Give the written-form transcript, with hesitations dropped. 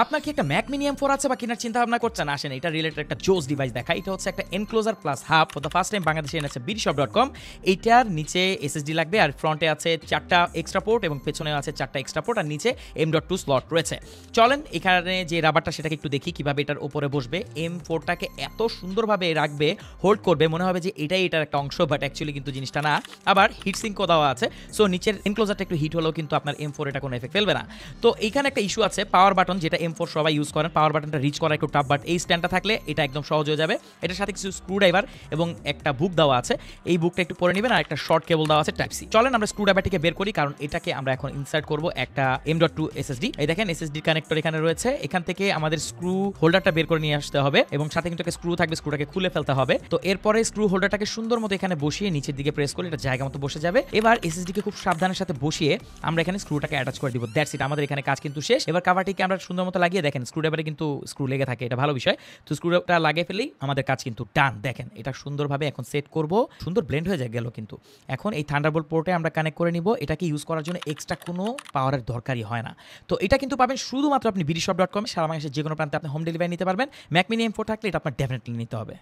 আপনার কি একটা ম্যাক মিনি M4 আছে বা কেনার চিন্তা ভাবনা করছেন? আসেন এটা রিলেটেড একটা জোস ডিভাইস দেখাই। এটা হচ্ছে একটা enclosure plus hub for the first time বাংলাদেশে এনেছে BDShop.com। এইটার নিচে এসএসডি লাগবে আর ফ্রন্টে আছে 4টা এক্সট্রা পোর্ট এবং পেছনে আছে 4টা এক্সট্রা পোর্ট আর নিচে M.2 স্লট রয়েছে। চলেন এখানে যে রাবারটা সেটাকে একটু দেখি কিভাবে এটার উপরে বসবে। M4টাকে এত সুন্দরভাবে রাখবে, হোল্ড করবে, মনে হবে যে এটাই এটার একটা অংশ, বাট অ্যাকচুয়ালি কিন্তু জিনিসটা না। আবার হিট সিঙ্কও দেওয়া আছে। সো নিচের এনক্লোজারটা একটু হিট হলেও কিন্তু আপনার M4 এটা কোনো এফেক্ট ফেলবে না। তো এইখানে একটা ইস্যু আছে, পাওয়ার বাটন যেটা M4 সবাই ইউজ করেন, পাওয়ার বাটনটা রিচ করা একটু টাফ, বাট এই স্ট্যান্ডটা থাকলে এটা একদম সহজ হয়ে যাবে। এটার সাথে কিছু স্ক্রু ড্রাইভার এবং একটা বুক দেওয়া আছে, এই বুকটা একটু পরে নেবেন আর একটা শর্ট কেবল দেওয়া আছে টাইপ সি। চলেন আমরা স্ক্রু ড্রাইভারটিকে বের করি, কারণ এটাকে আমরা এখন ইনসার্ট করব একটা M.2 এসএসডি। এই দেখেন এসএসডি কানেক্টর এখানে রয়েছে, এখান থেকে আমাদের স্ক্রু হোল্ডারটা বের করে নিয়ে আসতে হবে এবং সাথে কিন্তু একটা স্ক্রু থাকবে, স্ক্রুটাকে খুলে ফেলতে হবে। তো এরপরে স্ক্রু হোল্ডারটাকে সুন্দর মতো এখানে বসিয়ে নিচের দিকে প্রেস করলে এটা জায়গা মতো বসে যাবে। এবার এসএসডি কে খুব সাবধানের সাথে বসিয়ে আমরা এখানে স্ক্রুটাকে অ্যাটাচ করে দিব। দ্যাটস ইট, আমাদের এখানে কাজ কিন্তু শেষ। এবার কাভারটিকে আমরা সুন্দর মতো লাগিয়ে দেখেন স্ক্রু ড্রাইভারে কিন্তু স্ক্রু লেগে থাকে, এটা ভালো বিষয়। তো স্ক্রুটা লাগিয়ে ফেলেই আমাদের কাজ কিন্তু ডান। দেখেন এটা সুন্দরভাবে এখন সেট করব, সুন্দর ব্লেন্ড হয়ে গেল কিন্তু। এখন এই থান্ডারবোল্ট পোর্টে আমরা কানেক্ট করে নিব। এটাকে ইউজ করার জন্য এক্সট্রা কোনো পাওয়ারের দরকারই হয় না। তো এটা কিন্তু পাবেন শুধুমাত্র আপনি BDShop.com, সারা বাংলাদেশের যে কোনো প্রান্তে আপনি হোম ডেলিভারি নিতে পারবেন। ম্যাক মিনি M4 থাকলে এটা আপনার ডেফিনেটলি নিতে হবে।